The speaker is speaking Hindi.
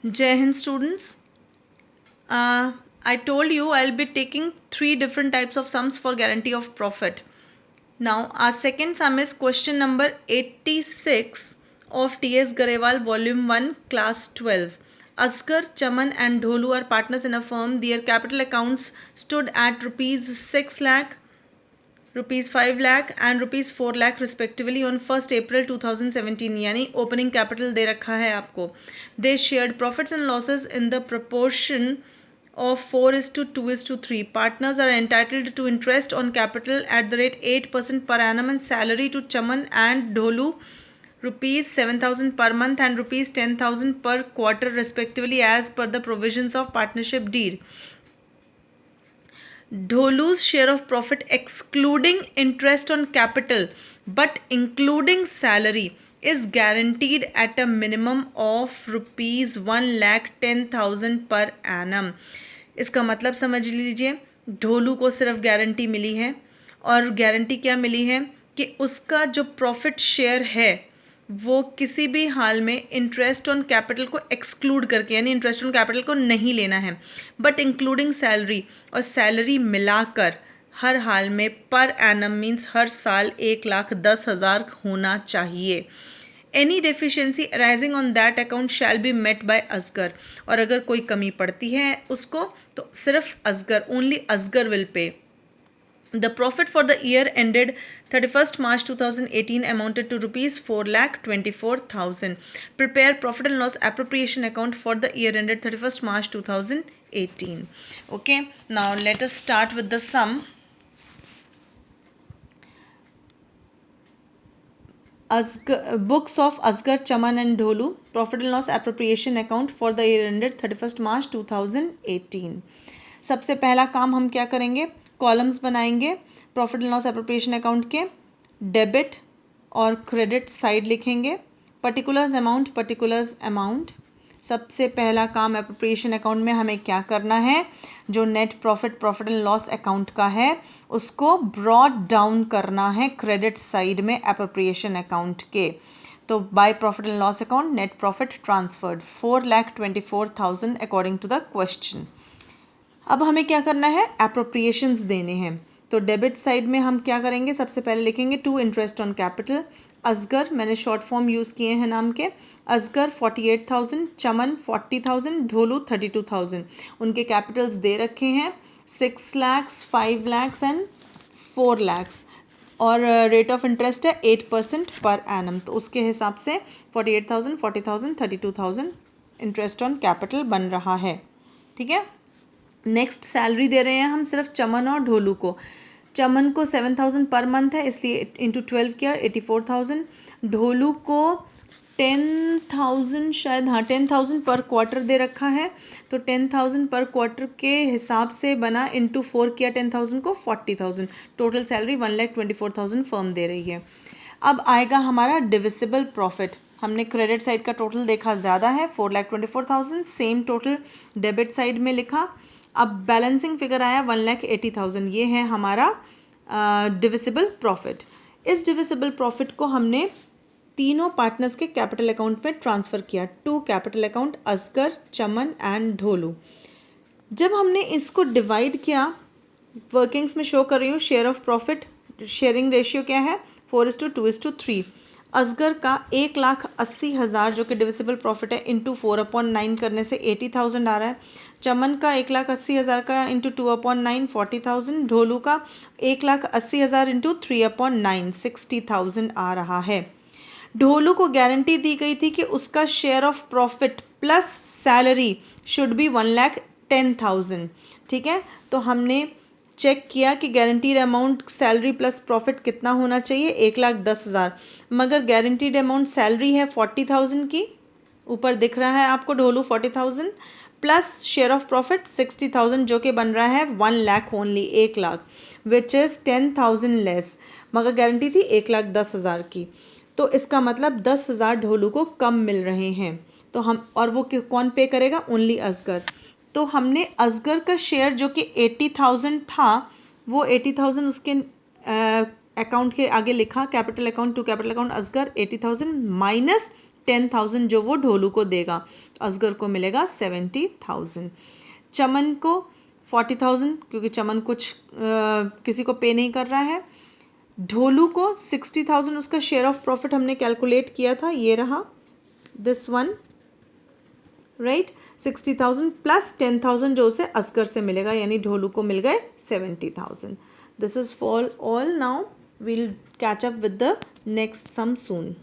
Jai Hind students. I told you I'll be taking 3 different types of sums for guarantee of profit. Now our second sum is question number 86 of T.S. Garewal volume 1 class 12. Asghar, Chaman and Dholu are partners in a firm. Their capital accounts stood at rupees 6 lakh, rupees 5 lakh and rupees 4 lakh respectively on 1 अप्रैल 2017, यानी ओपनिंग कैपिटल दे रखा है आपको. दे shared profits and losses in the proportion of 4:2:3. Partners are entitled to interest on capital at the rate 8% per annum and salary to Chaman and Dholu rupees 7,000 per month and rupees 10,000 per quarter respectively as per the provisions of partnership deed. Dholu's share of profit excluding interest on capital but including salary is guaranteed at a minimum of rupees 1,10,000 per annum. इसका मतलब समझ लीजिए, ढोलू को सिर्फ गारंटी मिली है और गारंटी क्या मिली है कि उसका जो प्रॉफिट शेयर है वो किसी भी हाल में इंटरेस्ट ऑन कैपिटल को एक्सक्लूड करके, यानी इंटरेस्ट ऑन कैपिटल को नहीं लेना है, बट इंक्लूडिंग सैलरी, और सैलरी मिलाकर हर हाल में पर एनम मीन्स हर साल 1,10,000 होना चाहिए. Any deficiency arising on that account shall be met by Asgar. और अगर कोई कमी पड़ती है उसको तो सिर्फ Asgar, only Asgar will pay. The profit for the year ended 31st March 2018 amounted to rupees 4,24,000. Prepare profit and loss appropriation account for the year ended 31st March 2018. Okay, now let us start with the sum. Books of Asghar, Chaman and Dholu. Profit and loss appropriation account for the year ended 31st March 2018. सबसे पहला काम हम क्या करेंगे, कॉलम्स बनाएंगे profit and loss appropriation account के. डेबिट और क्रेडिट साइड लिखेंगे. Particulars amount. सबसे पहला काम एप्रोप्रिएशन अकाउंट में हमें क्या करना है, जो net profit and loss account का है उसको ब्रॉट डाउन करना है क्रेडिट साइड में एप्रोप्रिएशन अकाउंट के. तो by profit and loss account net profit transferred 4,24,000 according to the question. अब हमें क्या करना है, एप्रोप्रिएशंस देने हैं. तो डेबिट साइड में हम क्या करेंगे, सबसे पहले लिखेंगे to interest on capital. Asgar, मैंने शॉर्ट फॉर्म यूज़ किए हैं नाम के. असगर 48,000, चमन 40,000, ढोलू 32,000. उनके कैपिटल्स दे रखे हैं 6 lakhs, 5 lakhs एंड 4 lakhs. और रेट ऑफ इंटरेस्ट है 8% पर एनम. तो उसके हिसाब से 48,000, 40,000, 32,000 इंटरेस्ट ऑन कैपिटल बन रहा है. ठीक है. नेक्स्ट सैलरी दे रहे हैं हम सिर्फ चमन और ढोलू को. चमन को 7,000 पर मंथ है इसलिए इंटू 12 किया 84,000. ढोलू को 10,000 शायद, हाँ 10,000 पर क्वार्टर दे रखा है. तो 10,000 पर क्वार्टर के हिसाब से बना, इंटू 4 किया 10,000 को 40,000. टोटल सैलरी 1,24,000 फर्म दे रही है. अब आएगा हमारा डिविजिबल प्रॉफिट. हमने क्रेडिट साइड का टोटल देखा ज़्यादा है 4,24,000, सेम टोटल डेबिट साइड में लिखा. अब बैलेंसिंग फिगर आया 1,80,000. ये है हमारा डिविजिबल प्रॉफिट. इस डिविजिबल प्रॉफिट को हमने तीनों पार्टनर्स के कैपिटल अकाउंट में ट्रांसफ़र किया. To capital account Asgar, Chaman and Dholu. जब हमने इसको डिवाइड किया, वर्किंग्स में शो कर रही हूँ, share of profit sharing ratio क्या है 4:2:3. असगर का 1,80,000 जो कि डिविजिबल प्रॉफिट है इंटू 4/9 करने से 80,000 आ रहा है. चमन का 1,80,000 का इंटू 2/9 40,000. ढोलू का 1,80,000 इंटू 3/9 60,000 आ रहा है. ढोलू को गारंटी दी गई थी कि उसका share of profit plus salary should be 1,10,000. ठीक है. तो हमने चेक किया कि guaranteed amount salary plus profit कितना होना चाहिए, 1,10,000. मगर गारंटीड अमाउंट सैलरी है 40,000 की, ऊपर दिख रहा है आपको Dholu 40,000 plus share of profit 60,000 जो कि बन रहा है 1 lakh only, 1 lakh, which is 10,000 less. मगर गारंटी थी 1,10,000 की. तो इसका मतलब 10,000 ढोलू को कम मिल रहे हैं. तो हम, और वो कौन पे करेगा, ओनली असगर. तो हमने असगर का शेयर जो कि 80,000 था वो 80,000 उसके अकाउंट के आगे लिखा, capital account to capital account Asgar 80,000 minus 10,000 जो वो ढोलू को देगा, असगर को मिलेगा 70,000। चमन को 40,000 क्योंकि चमन कुछ किसी को पे नहीं कर रहा है। ढोलू को 60,000 उसका शेयर ऑफ प्रॉफिट हमने कैलकुलेट किया था, ये रहा दिस वन, राइट। 60,000 प्लस 10,000 जो उसे असगर से मिलेगा, यानी ढोलू को मिल गए 70,000। This is for all. Now we'll catch up with the next some soon.